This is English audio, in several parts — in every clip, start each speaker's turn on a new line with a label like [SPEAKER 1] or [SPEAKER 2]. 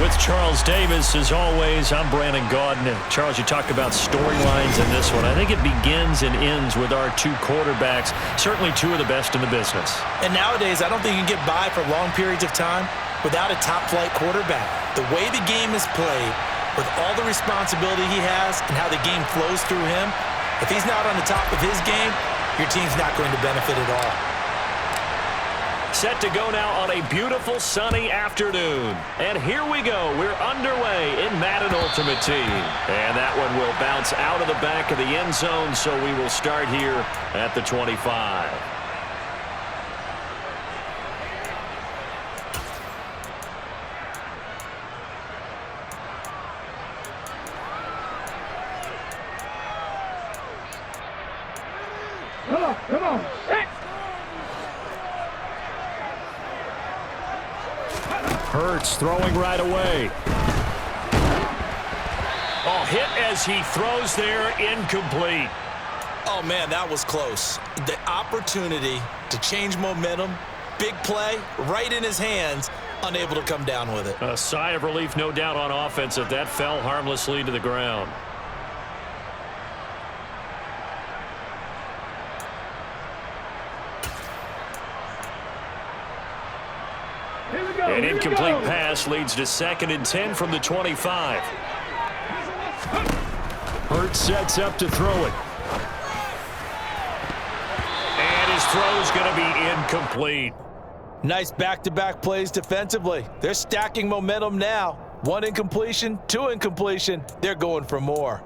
[SPEAKER 1] With Charles Davis, as always, I'm Brandon Gaudin. Charles, you talked about storylines in this one. I think it begins and ends with our two quarterbacks, certainly two of the best in the business.
[SPEAKER 2] And nowadays, I don't think you can get by for long periods of time without a top-flight quarterback. The way the game is played, with all the responsibility he has and how the game flows through him, if he's not on the top of his game, your team's not going to benefit at all.
[SPEAKER 1] Set to go now on a beautiful sunny afternoon. And here we go. We're underway in Madden Ultimate Team. And that one will bounce out of the back of the end zone, so we will start here at the 25.
[SPEAKER 3] Come on.
[SPEAKER 1] Hurts throwing right away. Oh, hit as he throws there, incomplete.
[SPEAKER 2] Oh, man, that was close. The opportunity to change momentum, big play, right in his hands, unable to come down with it.
[SPEAKER 1] A sigh of relief, no doubt, on offense if that fell harmlessly to the ground. An incomplete pass leads to 2nd and 10 from the 25. Hurts sets up to throw it. And his throw's going to be incomplete.
[SPEAKER 2] Nice back-to-back plays defensively. They're stacking momentum now. 1 incompletion, 2 incompletion. They're going for more.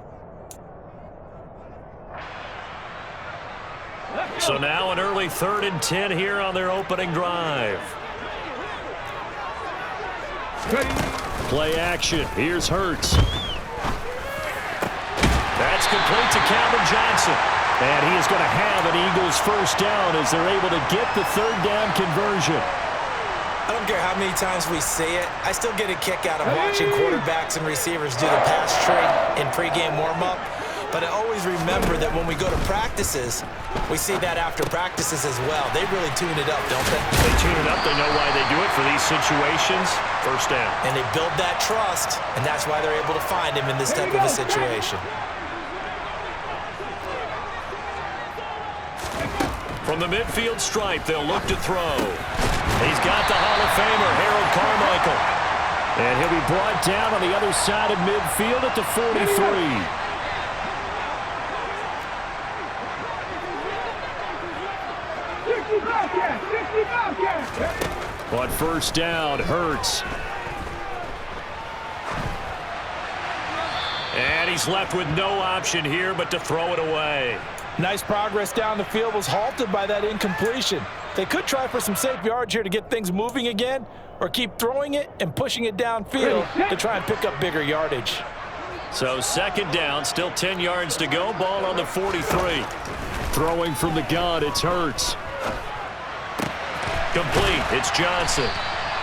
[SPEAKER 1] So now an early 3rd and 10 here on their opening drive. Play action. Here's Hurts. That's complete to Calvin Johnson. And he is going to have an Eagles first down as they're able to get the 3rd down conversion.
[SPEAKER 2] I don't care how many times we say it, I still get a kick out of watching quarterbacks and receivers do the pass trade in pregame warm-up. But I always remember that when we go to practices, we see that after practices as well. They really tune it up, don't they?
[SPEAKER 1] They tune it up. They know why they do it for these situations. First down.
[SPEAKER 2] And they build that trust, and that's why they're able to find him in this type of a situation.
[SPEAKER 1] From the midfield stripe, they'll look to throw. He's got the Hall of Famer, Harold Carmichael. And he'll be brought down on the other side of midfield at the 43. On first down, Hurts. And he's left with no option here but to throw it away.
[SPEAKER 2] Nice progress down the field, was halted by that incompletion. They could try for some safe yards here to get things moving again, or keep throwing it and pushing it downfield to try and pick up bigger yardage.
[SPEAKER 1] So 2nd down, still 10 yards to go, ball on the 43. Throwing from the gun, it's Hurts. Complete, it's Johnson.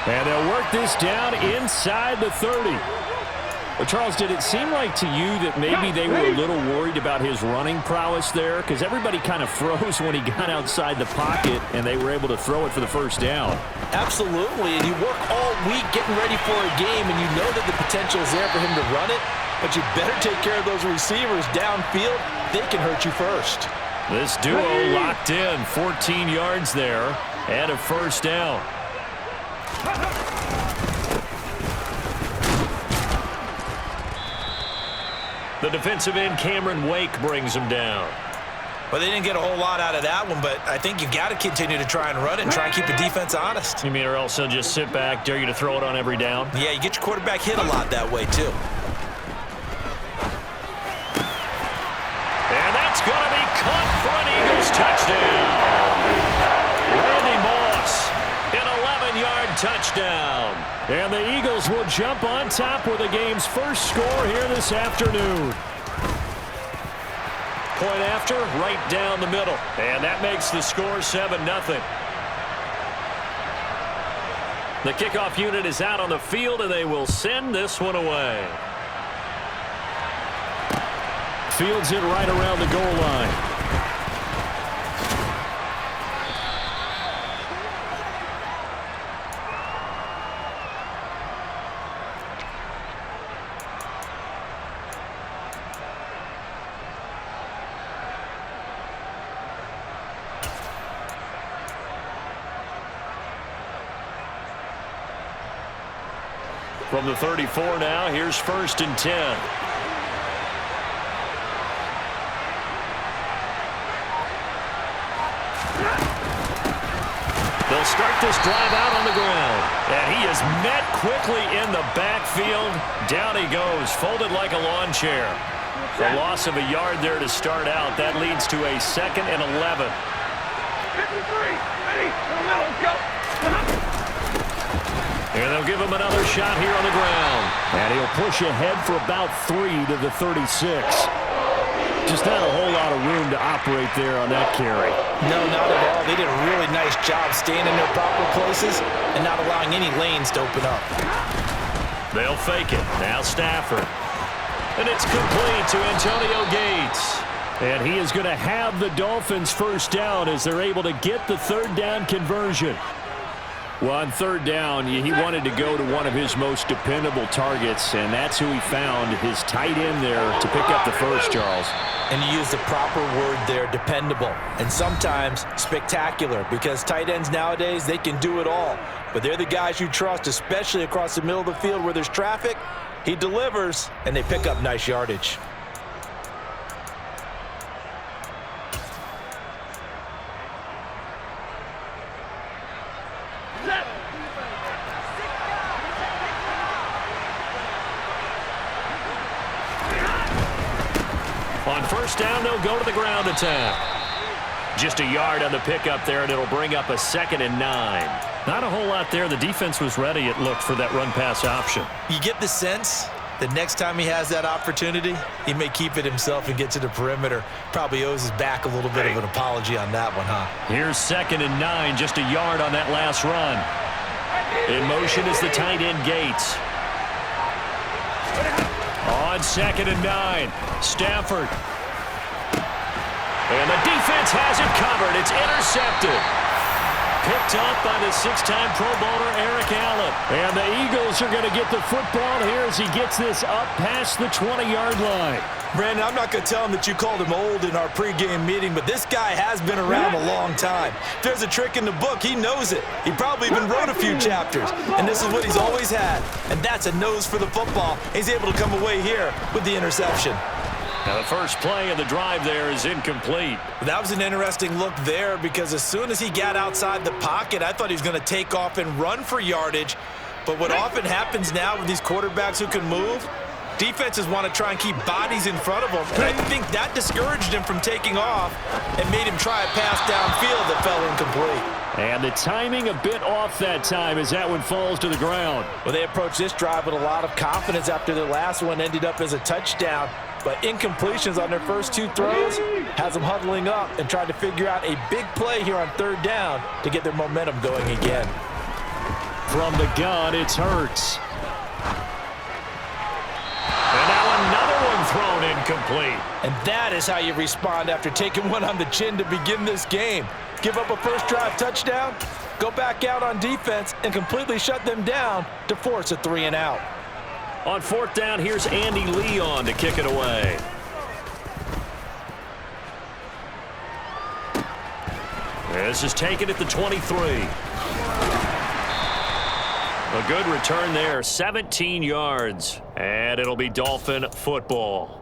[SPEAKER 1] And they'll work this down inside the 30. Well, Charles, did it seem like to you that maybe they were a little worried about his running prowess there? Because everybody kind of froze when he got outside the pocket, and they were able to throw it for the first down.
[SPEAKER 2] Absolutely, and you work all week getting ready for a game, and you know that the potential is there for him to run it, but you better take care of those receivers downfield. They can hurt you first.
[SPEAKER 1] This duo locked in, 14 yards there, and a first down. The defensive end, Cameron Wake, brings him down.
[SPEAKER 2] Well, they didn't get a whole lot out of that one, but I think you got to continue to try and run it and try and keep the defense honest.
[SPEAKER 1] You mean or else they'll just sit back, dare you to throw it on every down?
[SPEAKER 2] Yeah, you get your quarterback hit a lot that way, too.
[SPEAKER 1] And that's going to be caught for an Eagles touchdown. Randy Moss, an 11-yard touchdown. And the Eagles will jump on top with the game's first score here this afternoon. Point after, right down the middle. And that makes the score 7-0. The kickoff unit is out on the field, and they will send this one away. Fields it right around the goal line. From the 34 now, here's 1st and 10. They'll start this drive out on the ground. And he is met quickly in the backfield. Down he goes, folded like a lawn chair. The loss of a yard there to start out. That leads to a 2nd and 11.
[SPEAKER 3] 53, ready, go.
[SPEAKER 1] And they'll give him another shot here on the ground. And he'll push ahead for about 3 to the 36. Just not a whole lot of room to operate there on that carry.
[SPEAKER 2] No, not at all. They did a really nice job staying in their proper places and not allowing any lanes to open up.
[SPEAKER 1] They'll fake it. Now Stafford. And it's complete to Antonio Gates. And he is going to have the Dolphins first down as they're able to get the 3rd down conversion. Well, on 3rd down, he wanted to go to one of his most dependable targets, and that's who he found, his tight end there, to pick up the first, Charles.
[SPEAKER 2] And you use the proper word there, dependable, and sometimes spectacular, because tight ends nowadays, they can do it all. But they're the guys you trust, especially across the middle of the field where there's traffic. He delivers, and they pick up nice yardage.
[SPEAKER 1] On 1st down, they'll go to the ground attack. Just a yard on the pickup there, and it'll bring up a 2nd and 9. Not a whole lot there. The defense was ready, it looked, for that run-pass option.
[SPEAKER 2] You get the sense that next time he has that opportunity, he may keep it himself and get to the perimeter. Probably owes his back a little bit of an apology on that one, huh?
[SPEAKER 1] Here's 2nd and 9, just a yard on that last run. In motion is the tight end Gates. On 2nd and 9, Stafford. And the defense has it covered. It's intercepted. Picked up by the 6-time Pro Bowler Eric Allen. And the Eagles are going to get the football here as he gets this up past the 20-yard line.
[SPEAKER 2] Brandon, I'm not going to tell him that you called him old in our pregame meeting, but this guy has been around a long time. If there's a trick in the book, he knows it. He probably even wrote a few chapters. And this is what he's always had. And that's a nose for the football. He's able to come away here with the interception.
[SPEAKER 1] Now the first play of the drive there is incomplete.
[SPEAKER 2] That was an interesting look there because as soon as he got outside the pocket, I thought he was going to take off and run for yardage. But what often happens now with these quarterbacks who can move, defenses want to try and keep bodies in front of them. And I think that discouraged him from taking off and made him try a pass downfield that fell incomplete.
[SPEAKER 1] And the timing a bit off that time as that one falls to the ground.
[SPEAKER 2] Well, they approached this drive with a lot of confidence after their last one ended up as a touchdown. But incompletions on their first 2 throws has them huddling up and trying to figure out a big play here on 3rd down to get their momentum going again.
[SPEAKER 1] From the gun, it's Hurts. And now another one thrown incomplete.
[SPEAKER 2] And that is how you respond after taking one on the chin to begin this game. Give up a first drive touchdown, go back out on defense, and completely shut them down to force a 3 and out.
[SPEAKER 1] On 4th down, here's Andy Leon to kick it away. This is taken at the 23. A good return there, 17 yards. And it'll be Dolphin football.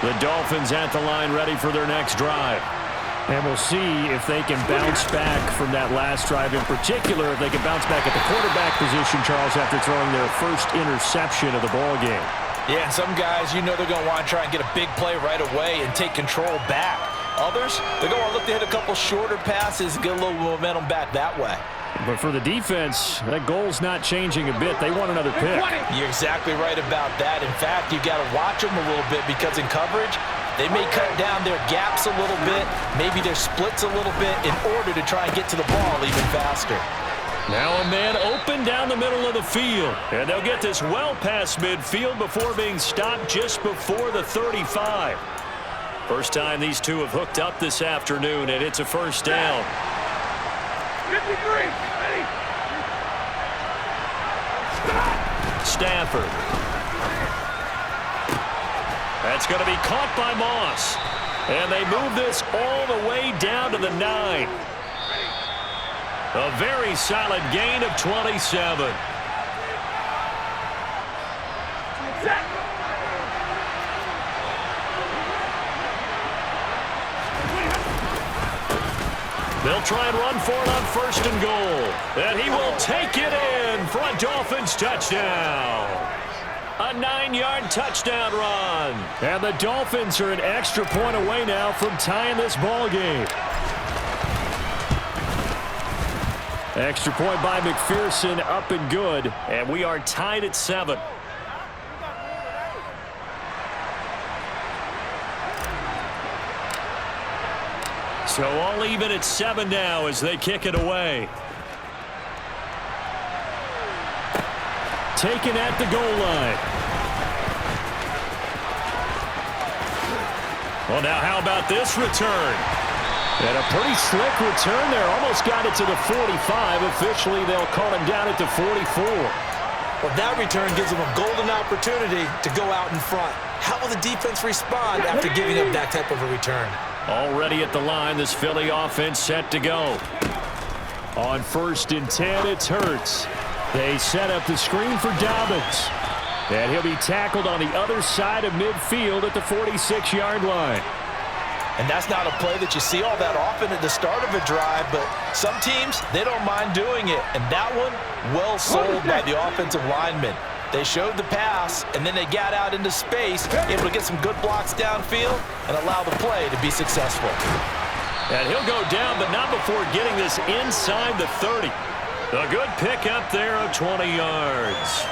[SPEAKER 1] The Dolphins at the line ready for their next drive. And we'll see if they can bounce back from that last drive. In particular, if they can bounce back at the quarterback position, Charles, after throwing their first interception of the ballgame.
[SPEAKER 2] Yeah, and some guys, you know they're going to want to try and get a big play right away and take control back. Others, they're going to look to hit a couple shorter passes and get a little momentum back that way.
[SPEAKER 1] But for the defense, that goal's not changing a bit. They want another pick.
[SPEAKER 2] You're exactly right about that. In fact, you got to watch them a little bit because in coverage, they may cut down their gaps a little bit, maybe their splits a little bit in order to try and get to the ball even faster.
[SPEAKER 1] Now a man open down the middle of the field. And they'll get this well past midfield before being stopped just before the 35. First time these two have hooked up this afternoon, and it's a first down.
[SPEAKER 3] 53, ready.
[SPEAKER 1] Stafford. That's going to be caught by Moss. And they move this all the way down to the 9. A very solid gain of 27. They'll try and run for it on 1st and goal. And he will take it in for a Dolphins touchdown. A 9-yard touchdown run. And the Dolphins are an extra point away now from tying this ball game. Extra point by McPherson, up and good. And we are tied at 7. So all even at 7 now as they kick it away. Taken at the goal line. Well, now how about this return? And a pretty slick return there. Almost got it to the 45. Officially, they'll call him down at the 44.
[SPEAKER 2] Well, that return gives them a golden opportunity to go out in front. How will the defense respond after giving up that type of a return?
[SPEAKER 1] Already at the line, this Philly offense set to go. On 1st and 10, it's Hurts. They set up the screen for Dobbins. And he'll be tackled on the other side of midfield at the 46-yard line.
[SPEAKER 2] And that's not a play that you see all that often at the start of a drive, but some teams, they don't mind doing it. And that one, well sold by the offensive lineman. They showed the pass, and then they got out into space, able to get some good blocks downfield and allow the play to be successful.
[SPEAKER 1] And he'll go down, but not before getting this inside the 30. A good pickup there of 20 yards.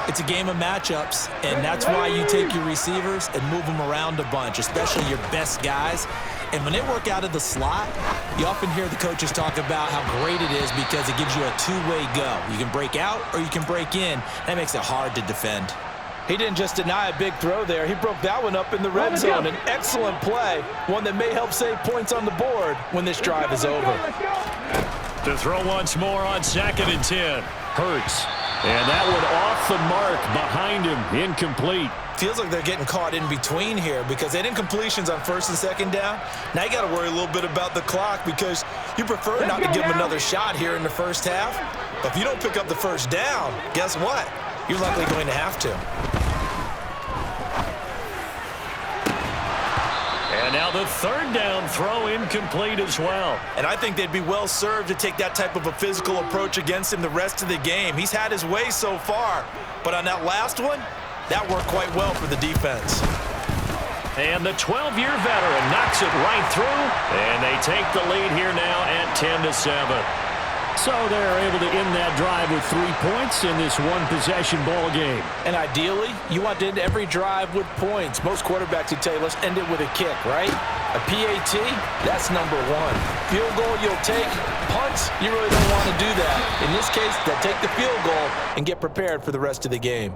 [SPEAKER 2] It's a game of matchups, and that's why you take your receivers and move them around a bunch, especially your best guys. And when they work out of the slot, you often hear the coaches talk about how great it is because it gives you a two-way go. You can break out or you can break in. That makes it hard to defend. He didn't just deny a big throw there. He broke that one up in the red zone. An excellent play, one that may help save points on the board when this drive is over.
[SPEAKER 1] To throw once more on 2nd and 10. Hurts. And that one off the mark behind him. Incomplete.
[SPEAKER 2] Feels like they're getting caught in between here because they didn't incompletions on 1st and 2nd down. Now you got to worry a little bit about the clock because you prefer not to give them another shot here in the first half. But if you don't pick up the first down, guess what? You're likely going to have to.
[SPEAKER 1] And now the 3rd down throw incomplete as well.
[SPEAKER 2] And I think they'd be well served to take that type of a physical approach against him the rest of the game. He's had his way so far. But on that last one, that worked quite well for the defense.
[SPEAKER 1] And the 12-year veteran knocks it right through. And they take the lead here now at 10-7. So they're able to end that drive with 3 points in this one-possession ball game.
[SPEAKER 2] And ideally, you want to end every drive with points. Most quarterbacks would tell you, let's end it with a kick, right? A PAT, that's number 1. Field goal you'll take. Punts, you really don't want to do that. In this case, they'll take the field goal and get prepared for the rest of the game.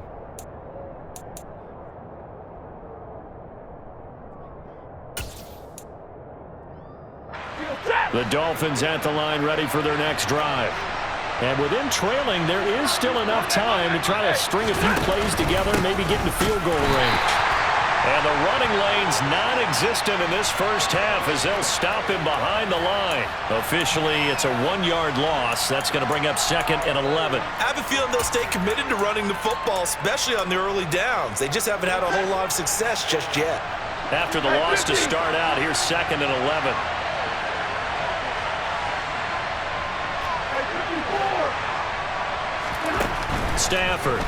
[SPEAKER 1] The Dolphins at the line ready for their next drive. And within trailing, there is still enough time to try to string a few plays together, maybe get into field goal range. And the running lane's non-existent in this first half as they'll stop him behind the line. Officially, it's a 1-yard loss. That's going to bring up 2nd and 11.
[SPEAKER 2] I have a feeling they'll stay committed to running the football, especially on the early downs. They just haven't had a whole lot of success just yet.
[SPEAKER 1] After the loss to start out, here's 2nd and 11. Stafford.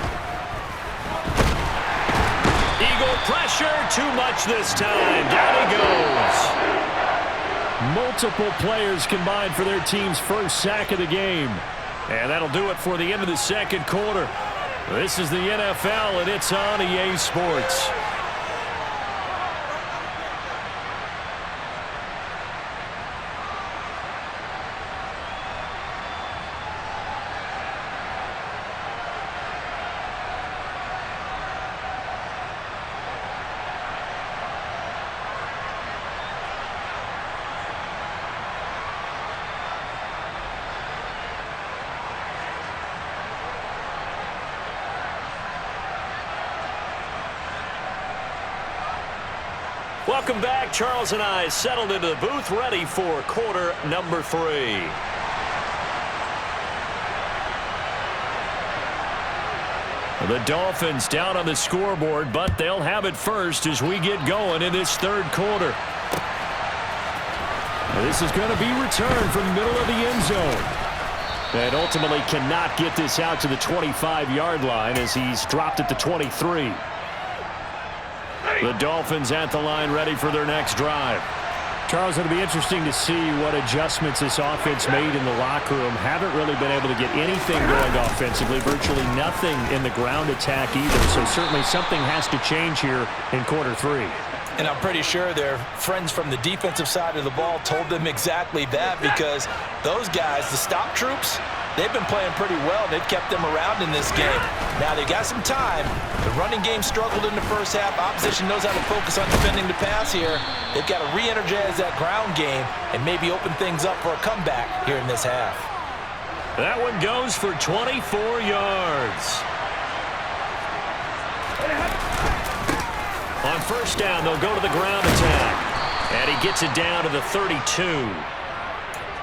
[SPEAKER 1] Eagle pressure, too much this time. Down he goes. Multiple players combined for their team's first sack of the game. And that'll do it for the end of the 2nd quarter. This is the NFL, and it's on EA Sports. Welcome back. Charles and I settled into the booth ready for quarter number 3. The Dolphins down on the scoreboard, but they'll have it first as we get going in this third quarter. This is going to be returned from the middle of the end zone. And ultimately cannot get this out to the 25-yard line as he's dropped at the 23. The Dolphins at the line ready for their next drive. Charles, it'll be interesting to see what adjustments this offense made in the locker room. Haven't really been able to get anything going offensively, virtually nothing in the ground attack either. So certainly something has to change here in quarter three.
[SPEAKER 2] And I'm pretty sure their friends from the defensive side of the ball told them exactly that, because those guys, the stop troops, they've been playing pretty well. They've kept them around in this game. Now they've got some time. The running game struggled in the first half. Opposition knows how to focus on defending the pass here. They've got to re-energize that ground game and maybe open things up for a comeback here in this half.
[SPEAKER 1] That one goes for 24 yards. On first down, they'll go to the ground attack. And he gets it down to the 32.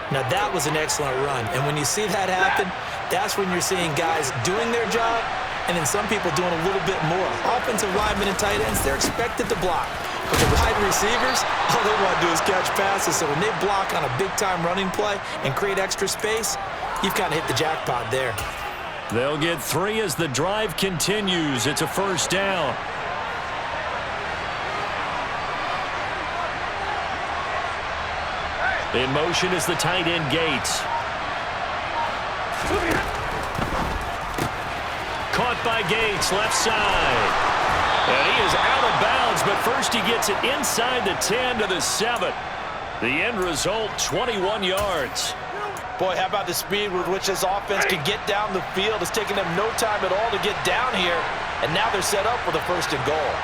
[SPEAKER 2] Now that was an excellent run. And when you see that happen, that's when you're seeing guys doing their job and then some people doing a little bit more. Offensive linemen and tight ends, they're expected to block. But the wide receivers, all they want to do is catch passes. So when they block on a big-time running play and create extra space, you've kind of hit the jackpot there.
[SPEAKER 1] They'll get 3 as the drive continues. It's a first down. In motion is the tight end Gates. Caught by Gates, left side. And he is out of bounds, but first he gets it inside the 10 to the 7. The end result, 21 yards.
[SPEAKER 2] Boy, how about the speed with which this offense can get down the field? It's taking them no time at all to get down here, and now they're set up with a first and goal.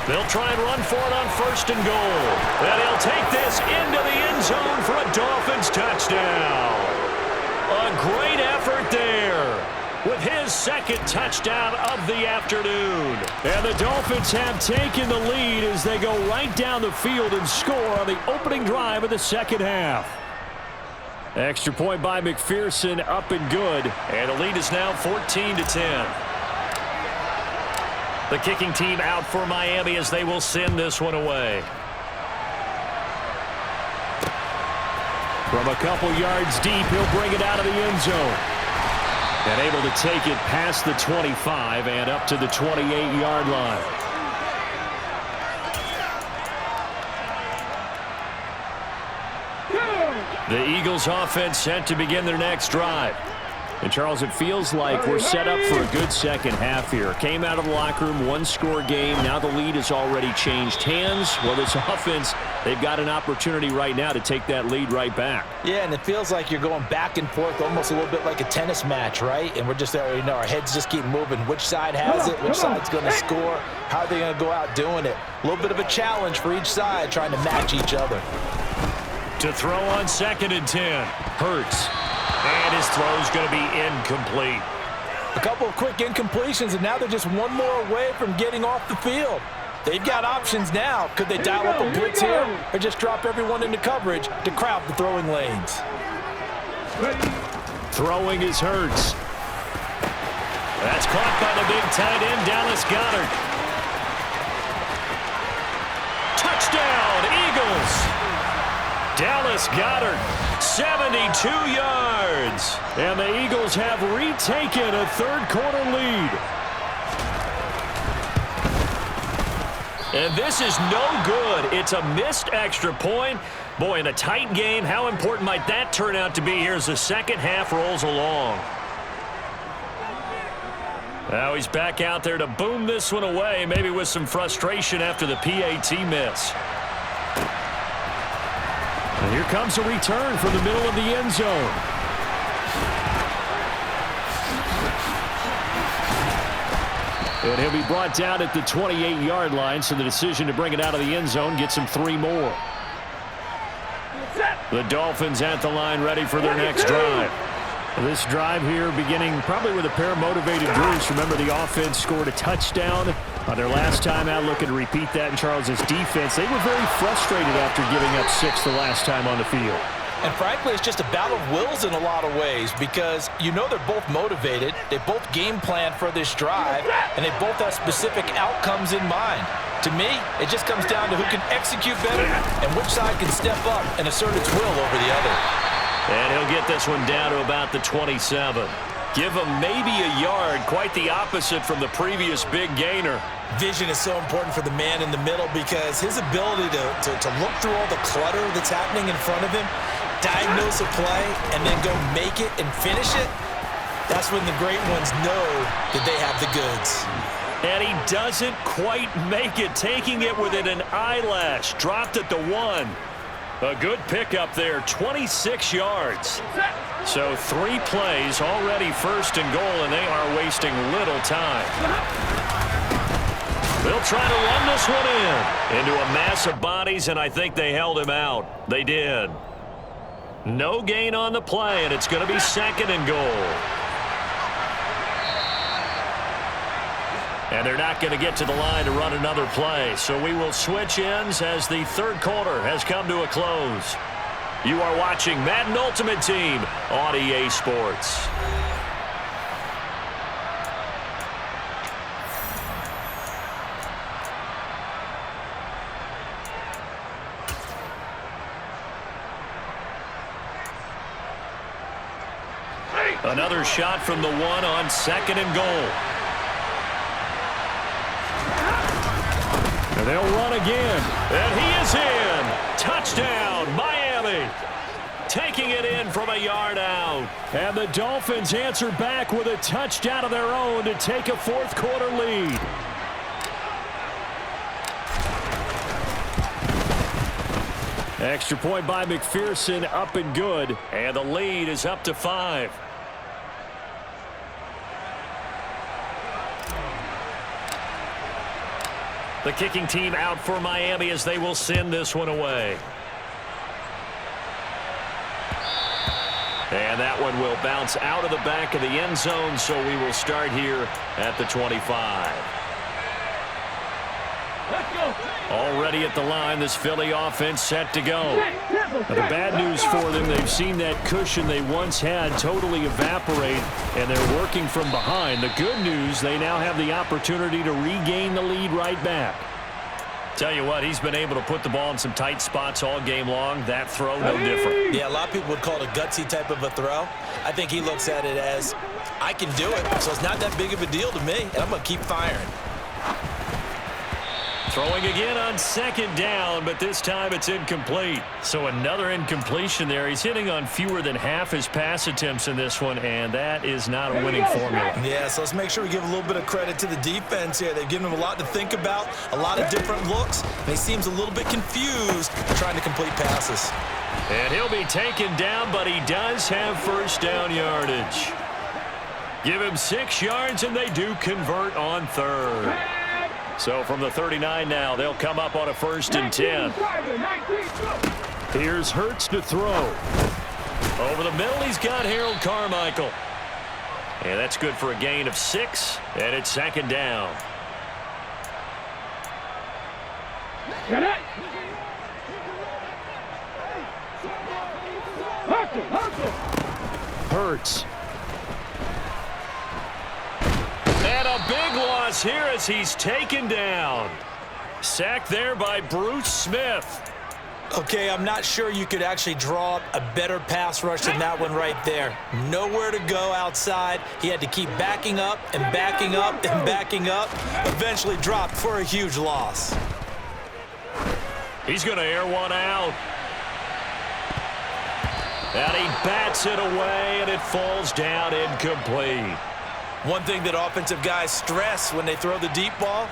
[SPEAKER 1] They'll try and run for it on first and goal. And he'll take this into the end zone for a Dolphins touchdown. A great effort there with his second touchdown of the afternoon. And the Dolphins have taken the lead as they go right down the field and score on the opening drive of the second half. Extra point by McPherson, up and good. And the lead is now 14-10. The kicking team out for Miami as they will send this one away. From a couple yards deep, he'll bring it out of the end zone. And able to take it past the 25 and up to the 28-yard line. The Eagles offense set to begin their next drive. And, Charles, it feels like we're set up for a good second half here. Came out of the locker room, one-score game. Now the lead has already changed hands. Well, this offense, they've got an opportunity right now to take that lead right back.
[SPEAKER 2] Yeah, and it feels like you're going back and forth, almost a little bit like a tennis match, right? And we're just there, you know, our heads just keep moving. Which side has it? Which side's going to score? How are they going to go out doing it? A little bit of a challenge for each side, trying to match each other.
[SPEAKER 1] To throw on 2nd and 10. Hurts. And his throw's going to be incomplete.
[SPEAKER 2] A couple of quick incompletions, and now they're just one more away from getting off the field. They've got options now. Could they dial up a blitz here or just drop everyone into coverage to crowd the throwing lanes?
[SPEAKER 1] Throwing is Hurts. That's caught by the big tight end, Dallas Goedert. Touchdown, Eagles! Dallas Goedert, 72 yards. And the Eagles have retaken a third-quarter lead. And this is no good. It's a missed extra point. Boy, in a tight game, how important might that turn out to be here as the second half rolls along? Now he's back out there to boom this one away, maybe with some frustration after the PAT miss. And here comes a return from the middle of the end zone. And he'll be brought down at the 28-yard line, so the decision to bring it out of the end zone gets him 3 more. The Dolphins at the line ready for their next drive. This drive here beginning probably with a pair of motivated Bruce. Remember, the offense scored a touchdown on their last time out, looking to repeat that in Charles's defense. They were very frustrated after giving up 6 the last time on the field.
[SPEAKER 2] And frankly, it's just a battle of wills in a lot of ways because you know they're both motivated, they both game plan for this drive, and they both have specific outcomes in mind. To me, it just comes down to who can execute better and which side can step up and assert its will over the other.
[SPEAKER 1] And he'll get this one down to about the 27. Give him maybe a yard, quite the opposite from the previous big gainer.
[SPEAKER 2] Vision is so important for the man in the middle because his ability to look through all the clutter that's happening in front of him, diagnose a play, and then go make it and finish it, that's when the great ones know that they have the goods.
[SPEAKER 1] And he doesn't quite make it, taking it within an eyelash. Dropped at the 1. A good pickup there, 26 yards. So 3 plays, already first and goal, and they are wasting little time. They'll try to run this one into a mass of bodies, and I think they held him out. They did. No gain on the play, and it's going to be second and goal. And they're not going to get to the line to run another play. So we will switch ends as the third quarter has come to a close. You are watching Madden Ultimate Team on EA Sports. Another shot from the 1 on second and goal. And they'll run again. And he is in. Touchdown, Miami. Taking it in from a yard out. And the Dolphins answer back with a touchdown of their own to take a fourth quarter lead. Extra point by McPherson, up and good. And the lead is up to 5. The kicking team out for Miami as they will send this one away. And that one will bounce out of the back of the end zone, so we will start here at the 25.
[SPEAKER 3] Let's go.
[SPEAKER 1] Already at the line, this Philly offense set to go. Now, the bad news for them, they've seen that cushion they once had totally evaporate, and they're working from behind. The good news, they now have the opportunity to regain the lead right back. Tell you what, he's been able to put the ball in some tight spots all game long. That throw, no different.
[SPEAKER 2] Yeah, a lot of people would call it a gutsy type of a throw. I think he looks at it as, I can do it, so it's not that big of a deal to me, and I'm going to keep firing.
[SPEAKER 1] Throwing again on second down, but this time it's incomplete. So another incompletion there. He's hitting on fewer than half his pass attempts in this one, and that is not a winning formula.
[SPEAKER 2] Yeah, so let's make sure we give a little bit of credit to the defense here. They've given him a lot to think about, a lot of different looks, and he seems a little bit confused trying to complete passes.
[SPEAKER 1] And he'll be taken down, but he does have first down yardage. Give him 6 yards, and they do convert on third. So from the 39 now, they'll come up on a 1st and 10. Here's Hurts to throw. Over the middle, he's got Harold Carmichael. And that's good for a gain of 6, and it's second down. Hurts. And a big loss here as he's taken down. Sacked there by Bruce Smith.
[SPEAKER 2] Okay, I'm not sure you could actually draw up a better pass rush than that one right there. Nowhere to go outside. He had to keep backing up and backing up and backing up. Eventually dropped for a huge loss.
[SPEAKER 1] He's going to air one out. And he bats it away, and it falls down incomplete.
[SPEAKER 2] One thing that offensive guys stress when they throw the deep ball,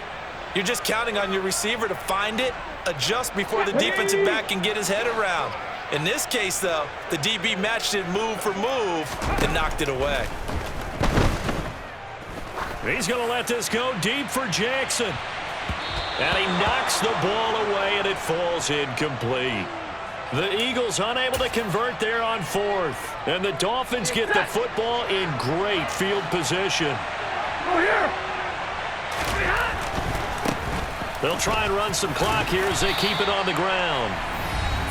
[SPEAKER 2] you're just counting on your receiver to find it, adjust before the defensive back can get his head around. In this case, though, the DB matched it move for move and knocked it away.
[SPEAKER 1] He's going to let this go deep for Jackson. And he knocks the ball away, and it falls incomplete. The Eagles unable to convert there on 4th. And the Dolphins get the football in great field position. They'll try and run some clock here as they keep it on the ground.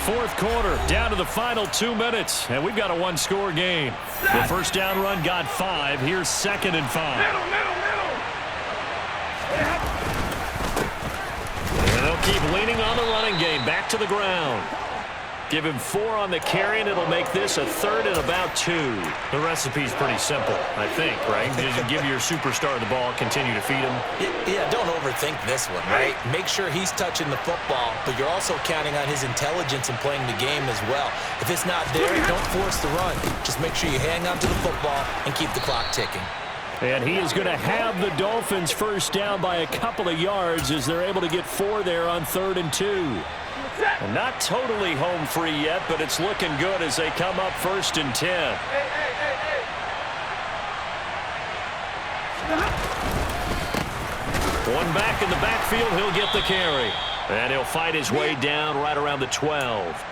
[SPEAKER 1] fourth quarter, down to the final 2 minutes, and we've got a one-score game. The first down run got 5. Here's 2nd and 5. And they'll keep leaning on the running game. Back to the ground. Give him 4 on the carry, and it'll make this a 3rd and about 2. The recipe's pretty simple, I think, right? Just give your superstar the ball, continue to feed him.
[SPEAKER 2] Yeah, don't overthink this one, right? Make sure he's touching the football, but you're also counting on his intelligence in playing the game as well. If it's not there, don't force the run. Just make sure you hang on to the football and keep the clock ticking.
[SPEAKER 1] And he is going to have the Dolphins first down by a couple of yards as they're able to get 4 there on 3rd and 2. And not totally home free yet, but it's looking good as they come up 1st and 10. One back in the backfield, he'll get the carry. And he'll fight his way down right around the 12.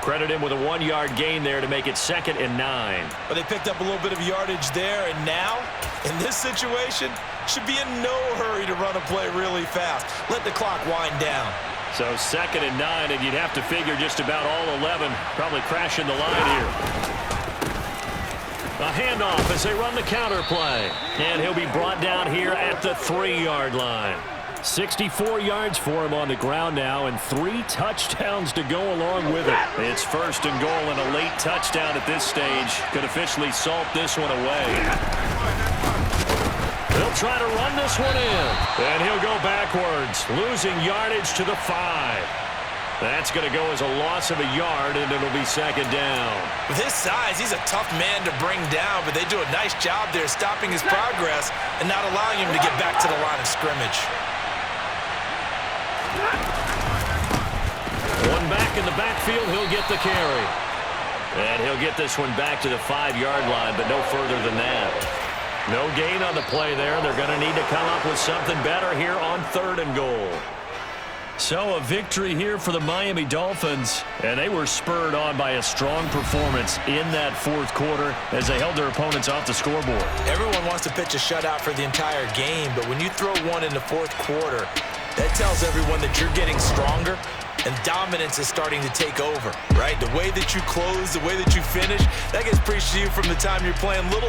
[SPEAKER 1] Credit him with a 1-yard gain there to make it 2nd and 9.
[SPEAKER 2] But they picked up a little bit of yardage there, and now, in this situation, should be in no hurry to run a play really fast. Let the clock wind down.
[SPEAKER 1] So 2nd and 9, and you'd have to figure just about all 11 probably crashing the line here. A handoff as they run the counter play. And he'll be brought down here at the 3-yard line. 64 yards for him on the ground now, and 3 touchdowns to go along with it. It's 1st and goal, and a late touchdown at this stage could officially salt this one away. They'll try to run this one in. And he'll go backwards, losing yardage to the 5. That's going to go as a loss of a yard, and it'll be 2nd down.
[SPEAKER 2] With his size, he's a tough man to bring down, but they do a nice job there stopping his progress and not allowing him to get back to the line of scrimmage.
[SPEAKER 1] One back in the backfield, he'll get the carry. And he'll get this one back to the 5-yard line, but no further than that. No gain on the play there. They're going to need to come up with something better here on 3rd and goal. So a victory here for the Miami Dolphins, and they were spurred on by a strong performance in that 4th quarter as they held their opponents off the scoreboard.
[SPEAKER 2] Everyone wants to pitch a shutout for the entire game, but when you throw one in the 4th quarter, that tells everyone that you're getting stronger and dominance is starting to take over, right? The way that you close, the way that you finish, that gets preached to you from the time you're playing little